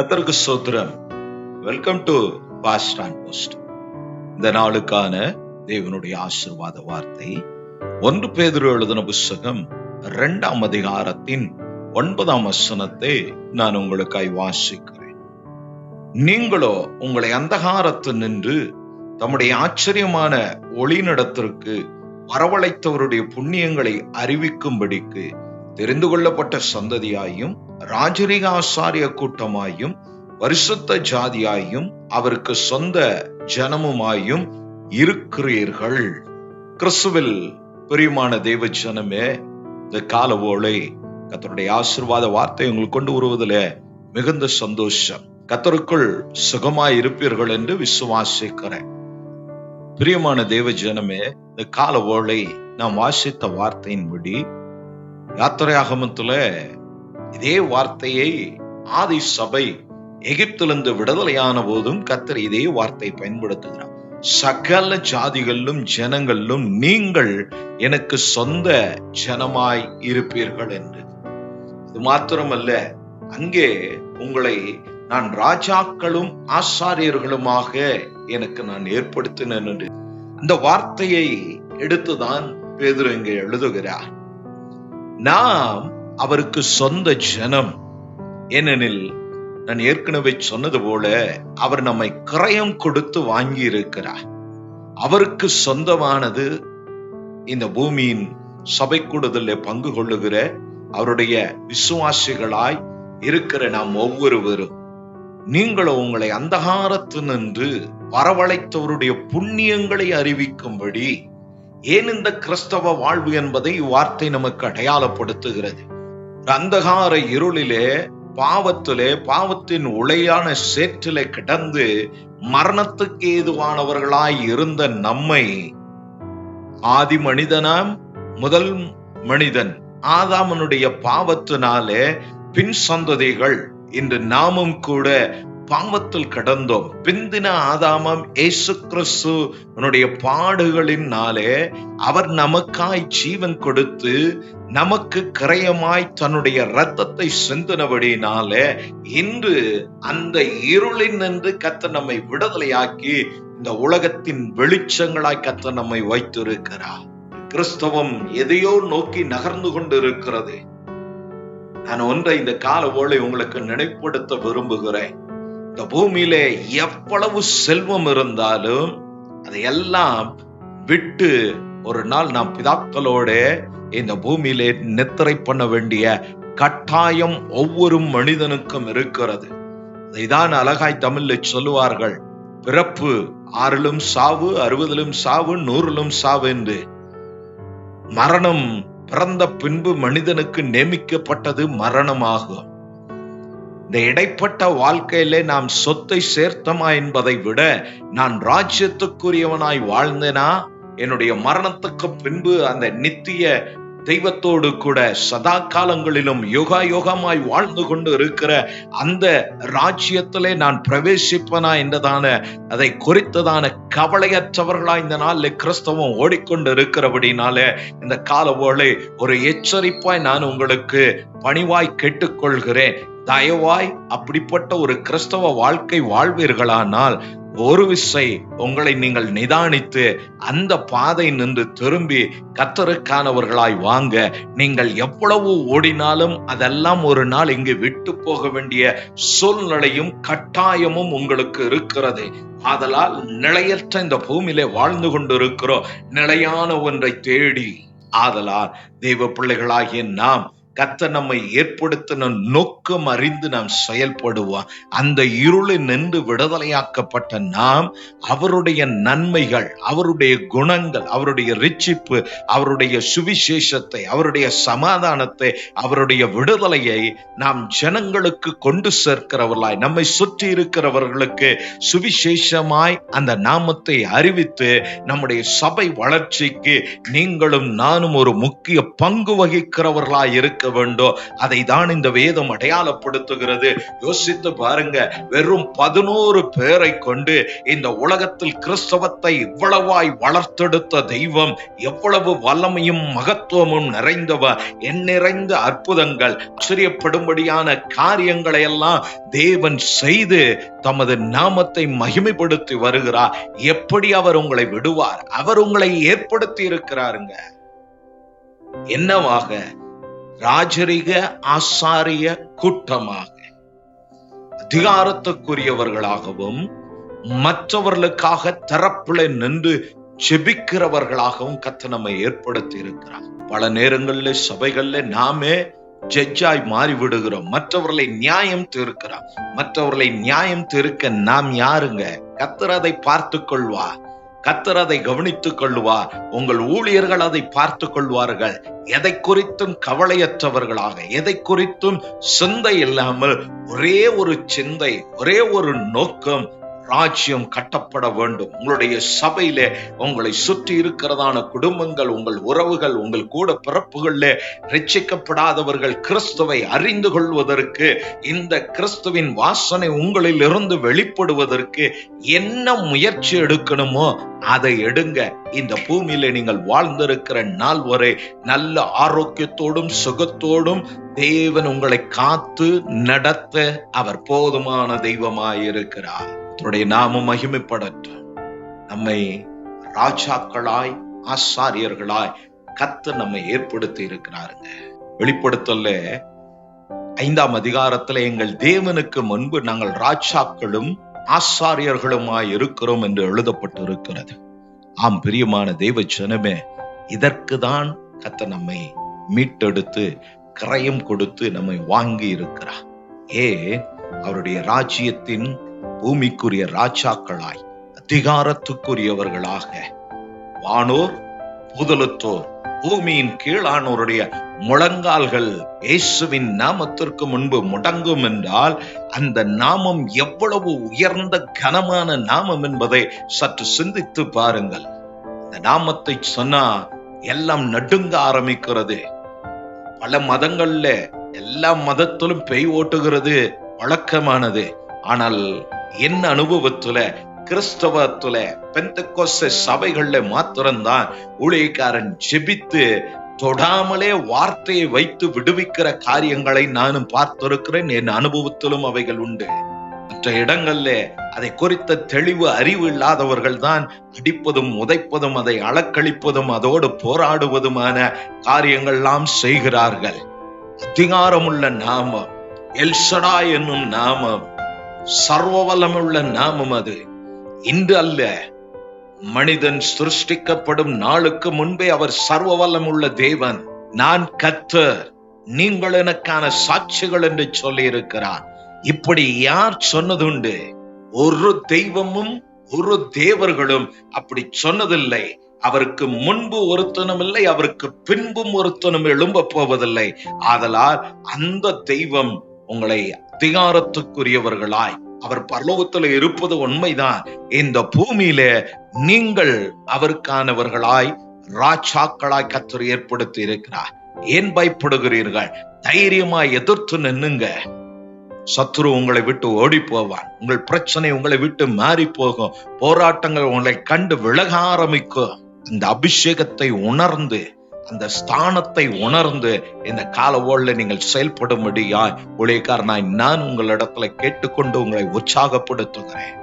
கர்த்தருக்கு ஸ்தோத்திரம். Welcome to past and post. இந்த நாளுக்கான தேவனுடைய ஆசீர்வாத வார்த்தை 1 பேதுரு எழுதின புத்தகம் 2ஆம் அதிகாரத்தின் 9ஆம் வசனத்தை நான் உங்களுக்காய் வாசிக்கிறேன். நீங்களோ உங்களை அந்தகாரத்தில் நின்று தம்முடைய ஆச்சரியமான ஒளிநடத்திற்கு வரவழைத்தவருடைய புண்ணியங்களை அறிவிக்கும்படிக்கு தெரிந்து கொள்ளப்பட்ட சந்ததியாயும் ராஜரீக ஆசாரிய கூட்டமாயும் பரிசுத்த ஜாதியாயும் அவருக்கு சொந்த ஜனமுமாயும் இருக்கிறீர்கள். கிறிஸ்துவில் பிரியமான தேவ ஜனமே, இந்த காலவோளை கர்த்தருடைய ஆசீர்வாத வார்த்தை உங்களுக்கு கொண்டு வருவதில் மிகுந்த சந்தோஷம். கர்த்தருக்குள் சுகமாய் இருப்பீர்கள் என்று விசுவாசிக்கிறேன். பிரியமான தேவ ஜனமே, இந்த காலவோளை நாம் வாசித்த வார்த்தையின்படி யாத்திரையாகமத்துல இதே வார்த்தையை ஆதி சபை எகிப்திலிருந்து விடுதலையான போதும் கர்த்தர் இதே வார்த்தை பயன்படுத்துகிறார். சகல ஜாதிகளிலும் ஜனங்களிலும் நீங்கள் எனக்கு சொந்த ஜனமாய் இருப்பீர்கள் என்று. இது மாத்திரமல்ல, அங்கே உங்களை நான் ராஜாக்களும் ஆசாரியர்களுமாக எனக்கு நான் ஏற்படுத்தினேன் என்று அந்த வார்த்தையை எடுத்துதான் பேதுரு இங்கே எழுதுகிறார். நாம் அவருக்கு சொந்த ஜனம். ஏனெனில் நான் ஏற்கனவே சொன்னது போல அவர் நம்மை கிரயம் கொடுத்து வாங்கி இருக்கிறார். அவருக்கு சொந்தமானது இந்த பூமியின் சபை கூடுதலில் பங்கு கொள்ளுகிற அவருடைய விசுவாசிகளாய் இருக்கிற நாம் ஒவ்வொருவரும். நீங்களும் உங்களை அந்தகாரத்தினின்று வரவழைத்தவருடைய புண்ணியங்களை அறிவிக்கும்படி. ஏன் இந்த கிறிஸ்தவ வாழ்வு என்பதை இவ்வார்த்தை நமக்கு அடையாளப்படுத்துகிறது. அந்தகார இருளிலே, பாவத்திலே, பாவத்தின் உளையான சேற்றிலே கிடந்து மரணத்துக்கு ஏதுவானவர்களாய் இருந்த நம்மை ஆதி மனிதனாம் முதல் மனிதன் ஆதாமனுடைய பாவத்தினாலே பின் சந்ததிகள் இன்று நாமும் கூட பாவத்தில் கடந்தோம். பிந்தின ஆதாமம் இயேசு கிறிஸ்துவனுடைய பாடுகளினாலே அவர் நமக்காய் ஜீவன் கொடுத்து நமக்கு கிரயமாய் தன்னுடைய இரத்தத்தை சிந்தினபடினாலே இன்று அந்த இருளின் நின்று கர்த்தர் நம்மை விடுதலையாக்கி இந்த உலகத்தின் வெளிச்சங்களாய் கர்த்தர் நம்மை வைத்திருக்கிறார். கிறிஸ்தவம் எதையோ நோக்கி நகர்ந்து கொண்டு இருக்கிறது. நான் ஒன்றை இந்த கால ஓலை உங்களுக்கு நினைப்படுத்த விரும்புகிறேன். இந்த பூமியிலே எவ்வளவு செல்வம் இருந்தாலும் அதையெல்லாம் விட்டு ஒரு நாள் நாம் பிதாக்களோட இந்த பூமியிலே நித்திரை பண்ண வேண்டிய கட்டாயம் ஒவ்வொரு மனிதனுக்கும் இருக்கிறது. இதான் அழகாய் தமிழ்ல சொல்லுவார்கள், பிறப்பு 6லும் சாவு, 60லும் சாவு, 100லும் சாவு என்று. மரணம் பிறந்த பின்பு மனிதனுக்கு நியமிக்கப்பட்டது மரணமாகும். இந்த இடைப்பட்ட வாழ்க்கையிலே நாம் சொத்தை சேர்த்தமா என்பதை விட நான் ராஜ்யத்துக்குரியவனாய் வாழ்ந்தேனா, என்னுடைய மரணத்துக்கு பின்பு அந்த நித்திய தெய்வத்தோடு கூட சதா காலங்களிலும் யோகா யோகமாய் வாழ்ந்து கொண்டு இருக்கிற அந்த ராஜ்யத்திலே நான் பிரவேசிப்பனா என்றதான அதை குறித்ததான கவலையற்றவர்களா இந்த நாளில் கிறிஸ்தவம் ஓடிக்கொண்டு இருக்கிறபடினால இந்த காலவோளை ஒரு எச்சரிப்பாய் நான் உங்களுக்கு பணிவாய் கேட்டுக்கொள்கிறேன். தயவாய் அப்படிப்பட்ட ஒரு கிறிஸ்தவ வாழ்க்கை வாழ்வீர்களானால் ஒரு விசை உங்களை நீங்கள் நிதானித்து அந்த பாதை நின்று திரும்பி கர்த்தருக்கானவர்களாய் வாங்க. நீங்கள் எவ்வளவு ஓடினாலும் அதெல்லாம் ஒரு நாள் இங்கு விட்டு போக வேண்டிய சூழ்நிலையும் கட்டாயமும் உங்களுக்கு இருக்கிறது. ஆதலால் நிலையற்ற இந்த பூமியிலே வாழ்ந்து கொண்டு இருக்கிறோம், நிலையான ஒன்றை தேடி. ஆதலால் தெய்வ பிள்ளைகளாகிய நாம் கர்த்தர் நம்மை ஏற்படுத்தின நோக்கம் அறிந்து நாம் செயல்படுவோம். அந்த இருளில் நின்று விடுதலையாக்கப்பட்ட நாம் அவருடைய நன்மைகள், அவருடைய குணங்கள், அவருடைய ரட்சிப்பு, அவருடைய சுவிசேஷத்தை, அவருடைய சமாதானத்தை, அவருடைய விடுதலையை நாம் ஜனங்களுக்கு கொண்டு சேர்க்கிறவர்களாய், நம்மை சுற்றி இருக்கிறவர்களுக்கு சுவிசேஷமாய் அந்த நாமத்தை அறிவித்து நம்முடைய சபை வளர்ச்சிக்கு நீங்களும் நானும் ஒரு முக்கிய பங்கு வகிக்கிறவர்களாய் இருக்க வேண்டும். அதை தான் இந்த வேதம் அடையாளப்படுத்துகிறது. யோசித்து பாருங்க, வெறும் 11 பேரை கொண்டு இந்த உலகத்தில் கிறிஸ்தவத்தை இவ்வளவாய் வளர்த்தெடுத்த தெய்வம் எவ்வளவு வல்லமையும் மகத்துவமும் நிறைந்தவர், எண்ணிறைந்த அற்புதங்கள், ஆச்சரியப்படும்படியான காரியங்களை எல்லாம் தேவன் செய்து தமது நாமத்தை மகிமைப்படுத்தி வருகிறார். எப்படி அவர் உங்களை விடுவார்? அவர் உங்களை ஏற்படுத்தி இருக்கிறாருங்க. என்னவாக? ராஜரிக ஆசாரிய கூட்டமாக, அதிகாரத்துக்குரியவர்களாகவும் மற்றவர்களுக்காக தரப்பில் நின்று ஜெபிக்கிறவர்களாகவும் கர்த்தர் நம்மை ஏற்படுத்தி இருக்கிறார். பல நேரங்களில் சபைகள்ல நாமே ஜட்ஜாய் மாறி விடுகிறோம். மற்றவர்களை நியாயம் தீர்க்கிறோம். மற்றவர்களை நியாயம் தீர்க்க நாம் யாருங்க? கர்த்தர் அதை பார்த்துக் கொள்வார். கர்த்தர் அதை கவனித்துக் கொள்வார். உங்கள் ஊழியர்கள் அதை பார்த்துக் கொள்வார்கள். எதை குறித்தும் கவலையற்றவர்களாக, எதை குறித்தும் சிந்தை இல்லாமல் ஒரே ஒரு சிந்தை, ஒரே ஒரு நோக்கம், ராஜ்யம் கட்டப்பட வேண்டும். உங்களுடைய சபையிலே உங்களை சுற்றி இருக்கிறதான குடும்பங்கள், உங்கள் உறவுகள், உங்கள் கூட பிறப்புகளிலே ரட்சிக்கப்படாதவர்கள் கிறிஸ்துவை அறிந்து கொள்வதற்கு, இந்த கிறிஸ்துவின் வாசனை உங்களில் இருந்து வெளிப்படுவதற்கு என்ன முயற்சி எடுக்கணுமோ அதை எடுங்க. இந்த பூமியில நீங்கள் வாழ்ந்திருக்கிற நாள் வரை நல்ல ஆரோக்கியத்தோடும் சுகத்தோடும் தேவன் உங்களை காத்து நடத்த அவர் போதுமான தெய்வமாயிருக்கிறார். அவருடைய நாமம் மகிமைப்படட்டும். நம்மை ராஜாக்களாய் ஆசாரியர்களாய் கர்த்தர் நம்மை ஏற்படுத்தி இருக்கிறாருங்க. வெளிப்படுத்தல 5ஆம் அதிகாரத்துல எங்கள் தேவனுக்கு முன்பு நாங்கள் ராஜாக்களும் ஆசாரியர்களுமாய் இருக்கிறோம் என்று எழுதப்பட்டு இருக்கிறது. ஆம் பிரியமான தேவ ஜனமே, இதற்குதான் கர்த்தர் நம்மை மீட்டெடுத்து கிரயம் கொடுத்து நம்மை வாங்கி இருக்கிறார். அவருடைய ராஜ்யத்தின் பூமிக்குரிய ராஜாக்களாய், அதிகாரத்துக்குரியவர்களாக, வானோர் பூதலத்தோர் பூமியின் கீழானோருடைய முழங்கால்கள் இயேசுவின் நாமத்திற்கு முன்பு முடங்கும் என்றால் அந்த நாமம் எவ்வளவு உயர்ந்த கனமான நாமம் என்பதை சற்று சிந்தித்து பாருங்கள். இந்த நாமத்தை சொன்னா எல்லாம் நடுங்க ஆரம்பிக்கிறது. பல மதங்கள்ல எல்லா மதத்திலும் பேய் ஓட்டுகிறது வழக்கமானது. ஆனால் என் அனுபவத்துல கிறிஸ்தவத்துல பெந்தெக்கோஸ்தே சபைகள்ல மாத்திரம்தான் ஊழியக்காரன் ஜெபித்து தொடாமலே வார்த்தையை வைத்து விடுவிக்கிற காரியங்களை நானும் பார்த்திருக்கிறேன். என் அனுபவத்திலும் அவைகள் உண்டு. மற்ற இடங்கள்ல அதை குறித்த தெளிவு அறிவு இல்லாதவர்கள் தான் அடிப்பதும் உதைப்பதும் அதை அளக்களிப்பதும் அதோடு போராடுவதுமான காரியங்கள்லாம் செய்கிறார்கள். அதிகாரமுள்ள நாமம் எல்சடா என்னும் நாமம், சர்வவல்லமுள்ள நாமம். அது இன்று அல்ல, மனிதன் சிருஷ்டிக்கப்படும் நாளுக்கு முன்பே அவர் சர்வவல்லமுள்ள தேவன். நான் கர்த்தர், நீங்கள் எனக்கான சாட்சிகள் என்று சொல்லி இருக்கிறார். இப்படி யார் சொன்னதுண்டு? ஒரு தெய்வமும் ஒரு தேவர்களும் அப்படி சொன்னதில்லை. அவருக்கு முன்பு ஒருத்தனும் இல்லை, அவருக்கு பின்பும் ஒருத்தனும் எழும்ப போவதில்லை. ஆதலால் அந்த தெய்வம் உங்களை அதிகாரத்துக்குரியவர்களாய், அவர் பரலோகத்தில் இருப்பது உண்மைதான். இந்த பூமியில நீங்கள் அவருக்கானவர்களாய் ராஜாக்களாய் கர்த்தர் ஏற்படுத்தி இருக்கிறார். ஏன் பயப்படுகிறீர்கள்? தைரியமாய் எதிர்த்து நின்னுங்க. சத்துரு உங்களை விட்டு ஓடி போவான். உங்கள் பிரச்சனை உங்களை விட்டு மாறி போகும். போராட்டங்கள் உங்களை கண்டு விலக ஆரம்பிக்கும். அந்த அபிஷேகத்தை உணர்ந்து, அந்த ஸ்தானத்தை உணர்ந்து இந்த காலவோல்ல நீங்கள் செயல்படும்படியாய் ஊழியக்காரனாய் நான் உங்களிடத்துல கேட்டுக்கொண்டு உங்களை உற்சாகப்படுத்துகிறேன்.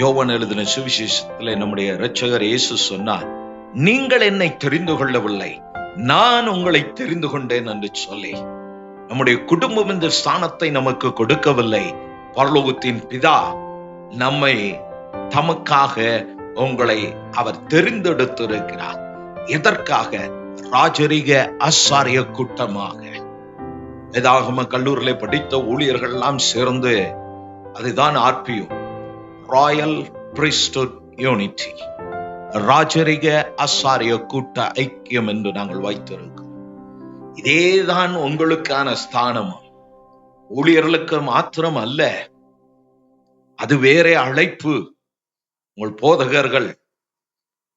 யோவான் எழுதின சுவிசேஷத்துல நம்முடைய இரட்சகர் இயேசு சொன்னார், நீங்கள் என்னை தெரிந்து கொள்ளவில்லை, நான் உங்களை தெரிந்து கொண்டேன் என்று சொல்லி. நம்முடைய குடும்பம் இந்த ஸ்தானத்தை நமக்கு கொடுக்கவில்லை. பரலோகத்தின் பிதா நம்மை தமக்காக உங்களை அவர் தெரிந்தெடுத்திருக்கிறார். எதற்காக? ராஜரிக ஆசாரிய கூட்டமாக. வேதாகம கல்லூரியில படித்த ஊழியர்கள் எல்லாம் சேர்ந்து அதுதான் RPU, ராயல் பிரிஸ்ட்ஹுட் யூனிட்டி, ராஜரிக ஆசாரிய கூட்ட ஐக்கியம் என்று நாங்கள் வைத்திருக்கிறோம். இதேதான் உங்களுக்கான ஸ்தானம். ஊழியர்களுக்கு மாத்திரம் அல்ல, அது வேற அழைப்பு. உங்கள் போதகர்கள்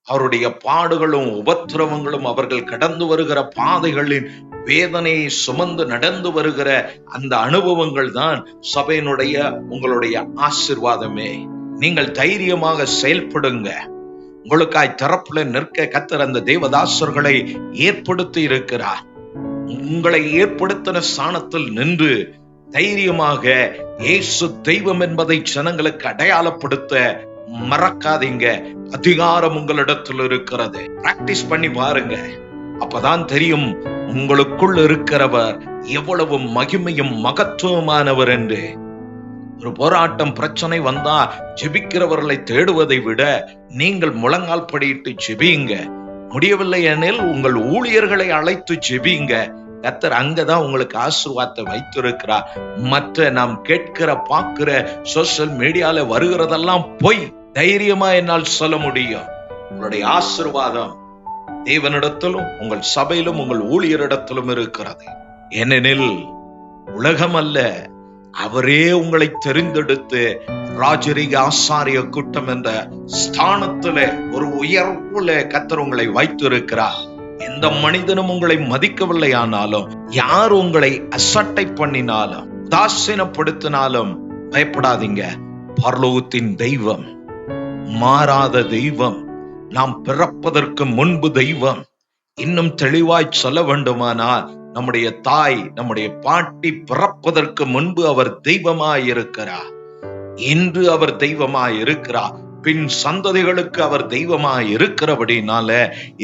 அவருடைய பாடுகளும் உபத்திரவங்களும் அவர்கள் கடந்து வருகிற பாதைகளின் வேதனையை சுமந்து நடந்து வருகிற அந்த அனுபவங்கள் தான் சபையினுடைய உங்களுடைய ஆசீர்வாதமே. நீங்கள் தைரியமாக செயல்படுங்க. உங்களுக்காய் தரப்புல நிற்க கர்த்தர் அந்த தேவதாசர்களை ஏற்படுத்தி இருக்கிறார். உங்களை ஏற்படுத்தின ஸ்தானத்தில் நின்று தைரியமாக இயேசு தெய்வம் என்பதை ஜனங்களுக்கு அடையாளப்படுத்த மறக்காதீங்க. அதிகாரம் உங்களிடத்தில் இருக்கிறது. பிராக்டிஸ் பண்ணி பாருங்க. அப்பதான் தெரியும் உங்களுக்குள் இருக்கிறவர் எவ்வளவு மகிமையும் மகத்துவமானவர் என்று. ஒரு போராட்டம் பிரச்சனை வந்தா ஜெபிக்கிறவர்களை தேடுவதை விட நீங்கள் முழங்கால் படியிட்டு ஜெபியுங்க. முடியவில்லை எனில் உங்கள் ஊழியர்களை அழைத்து ஜெபியுங்க. கர்த்தர் அங்கதான் உங்களுக்கு ஆசீர்வாதத்தை வைத்திருக்கிறார். மற்ற நாம் கேட்கிற பார்க்கிற சோசியல் மீடியால வருகிறதெல்லாம் பொய். தைரியமா என்னால் சொல்ல முடியும். உங்களுடைய ஆசீர்வாதம் தேவனிடத்திலும் உங்கள் சபையிலும் உங்கள் ஊழியரிடத்திலும் இருக்கிறது. ஏனெனில் உலகம் அல்ல, அவரே உங்களை தெரிந்தெடுத்து ராஜரீக ஆசாரிய கூட்டம் என்ற ஸ்தானத்துல ஒரு உயர்வுல கர்த்தர் உங்களை வைத்திருக்கிறார். எந்த மனிதனும் உங்களை மதிக்கவில்லை ஆனாலும், யார் உங்களை அசட்டை பண்ணினாலும் உதாசீனப்படுத்தினாலும் பயப்படாதீங்க. பரலோகத்தின் தெய்வம் மாறாத தெய்வம், நாம் பிறப்பதற்கு முன்பு தெய்வம். இன்னும் தெளிவாய் சொல்ல வேண்டுமானால் நம்முடைய தாய் நம்முடைய பாட்டி பிறப்பதற்கு முன்பு அவர் தெய்வமாய் இருக்கிறார். இன்று அவர் தெய்வமாய் இருக்கிறார். பின் சந்ததிகளுக்கு அவர் தெய்வமாய் இருக்கிறபடினால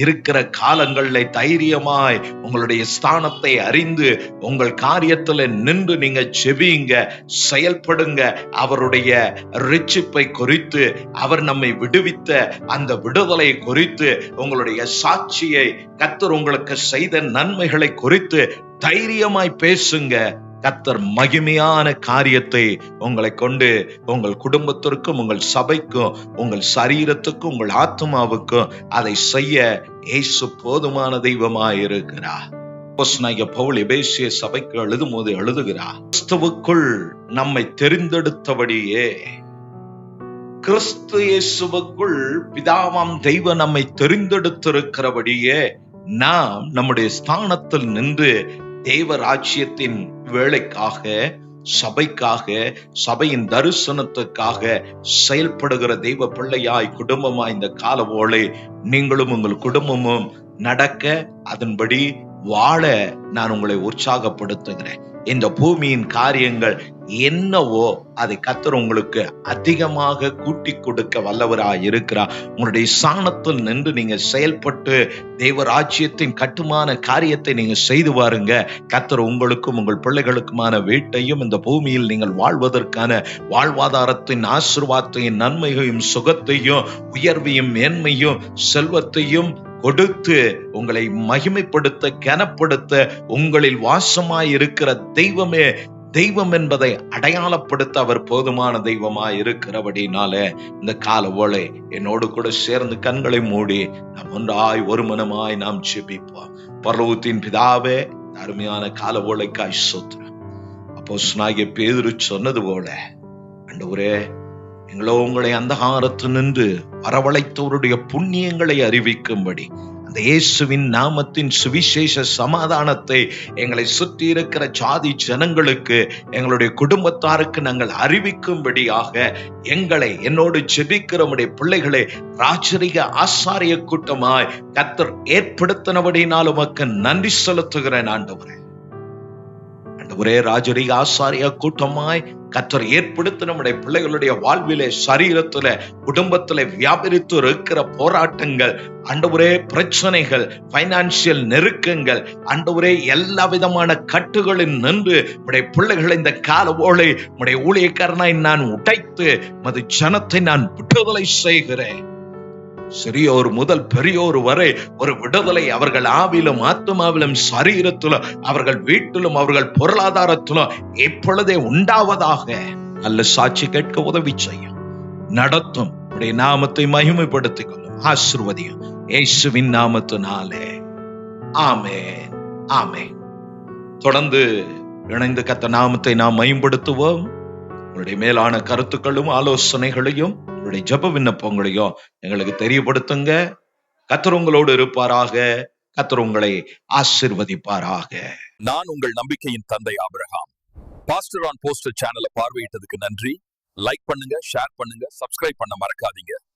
இருக்கிற காலங்கள்ல தைரியமாய் உங்களுடைய ஸ்தானத்தை அறிந்து உங்கள் காரியத்துல நின்று நீங்க செபியுங்க, செயல்படுங்க. அவருடைய ரட்சிப்பை குறித்து, அவர் நம்மை விடுவித்த அந்த விடுதலை குறித்து, உங்களுடைய சாட்சியை, கர்த்தர் உங்களுக்கு செய்த நன்மைகளை குறித்து தைரியமாய் பேசுங்க. கர்த்தர் மகிமையான காரியத்தை உங்களை கொண்டு உங்கள் குடும்பத்திற்கும் உங்கள் சபைக்கும் உங்கள் சரீரத்துக்கும் உங்கள் ஆத்மாவுக்கும் அதை செய்ய இயேசு போதுமான தெய்வமாய் இருக்கிறார். பவுல் எபேசிய சபைக்கு எழுதும் போது எழுதுகிறார், கிறிஸ்துவுக்குள் நம்மை தெரிந்தெடுத்தபடியே, கிறிஸ்து இயேசுவுக்குள் பிதாவாம் தெய்வம் நம்மை தெரிந்தெடுத்திருக்கிறபடியே நாம் நம்முடைய ஸ்தானத்தில் நின்று தேவ ராஜ்யத்தின் வேலைக்காக, சபைக்காக, சபையின் தரிசனத்துக்காக செயல்படுகிற தெய்வ பிள்ளையாய் குடும்பமாய் இந்த கால ஓலை நீங்களும் உங்கள் குடும்பமும் நடக்க, அதன்படி வாழ நான் உங்களை உற்சாகப்படுத்துகிறேன். இந்த பூமியின் காரியங்கள் என்னவோ அதை கர்த்தர் உங்களுக்கு அதிகமாக கூட்டி கொடுக்க வல்லவராய் இருக்கிறார். உங்களுடைய சாணத்தில் நின்று நீங்க செயல்பட்டு தேவ ராஜ்யத்தின் கட்டுமான காரியத்தை நீங்க செய்து வாருங்க. கர்த்தர் உங்களுக்கும் உங்கள் பிள்ளைகளுக்குமான வீட்டையும் இந்த பூமியில் நீங்கள் வாழ்வதற்கான வாழ்வாதாரத்தின் ஆசீர்வாதத்தையும் நன்மையையும் சுகத்தையும் உயர்வையும் மேன்மையும் செல்வத்தையும் கொடுத்து உங்களை மகிமைப்படுத்த, கனப்படுத்த, உங்களில் வாசமாய் இருக்கிற தெய்வமே தெய்வம் என்பதை அடையாளப்படுத்த அவர் போதுமான தெய்வமாய் இருக்கிறபடினால இந்த கால ஓலை என்னோடு கூட சேர்ந்து கண்களை மூடி நாம் ஒன்றாய் ஒரு மனமாய் நாம் ஜெபிப்போம். பரலோகத்தின் பிதாவே, அருமையான கால ஓலைக்காய் ஸ்தோத்திரம். அப்போஸ்தலனாகிய பேதுரு சொன்னது போல, ஆண்டவரே, எங்களோ உங்களை அந்தகாரத்தில் நின்று வரவழைத்தவருடைய புண்ணியங்களை அறிவிக்கும்படி அந்த இயேசுவின் நாமத்தின் சுவிசேஷ சமாதானத்தை எங்களை சுற்றி இருக்கிற ஜாதி ஜனங்களுக்கு, எங்களுடைய குடும்பத்தாருக்கு நாங்கள் அறிவிக்கும்படியாக எங்களை, என்னோடு ஜெபிக்கிற உம்முடைய பிள்ளைகளை ராஜரீக ஆசாரிய கூட்டமாய் கர்த்தர் ஏற்படுத்தினபடினால் உமக்கு நன்றி செலுத்துகிறேன். ஆண்டவரே, ஒரே ராஜரீக ஆசாரிய கூட்டமாய் கர்த்தர் ஏற்படுத்தி நம்முடைய பிள்ளைகளுடைய வாழ்விலே, சரீரத்துல, குடும்பத்துல வியாபரித்து இருக்கிற போராட்டங்கள், ஆண்டவரே பிரச்சனைகள், பைனான்சியல் நெருக்கங்கள், ஆண்டவரே எல்லா விதமான கட்டுகளில் நின்று உடைய பிள்ளைகளை இந்த கால ஓலை உடைய ஊழியக்காரனாய் நான் உடைத்து மது ஜனத்தை நான் விடுதலை செய்கிறேன். சிறியோர் முதல் பெரியோர் வரை ஒரு விடுதலை அவர்கள் ஆவிலும் ஆத்மாவிலும் சரீரத்திலும் அவர்கள் வீட்டிலும் அவர்கள் பொருளாதாரத்திலும் இப்பொழுதே உண்டாவதாக. நல்ல சாட்சி கேட்க உதவி செய்யும், நடத்தும், உடைய நாமத்தை மகிமைப்படுத்திக் கொள்ளும், ஆசீர்வதியும் இயேசுவின் நாமத்தினாலே. ஆமென், ஆமென். தொடர்ந்து இணைந்து கர்த்தர் நாமத்தை நாம் மகிமைப்படுத்துவோம். உங்களுடைய மேலான கருத்துக்களும் ஆலோசனைகளையும் உங்களுடைய ஜெப விண்ணப்பங்களையும் எங்களுக்கு தெரியப்படுத்துங்க. கர்த்தர் உங்களோடு இருப்பாராக. கர்த்தர் உங்களை ஆசீர்வதிப்பாராக. நான் உங்கள் நம்பிக்கையின் தந்தை ஆபிரகாம். பாஸ்டர் ஆன் போஸ்டர் சேனலை பார்வையிட்டதுக்கு நன்றி. லைக் பண்ணுங்க, ஷேர் பண்ணுங்க, சப்ஸ்கிரைப் பண்ண மறக்காதீங்க.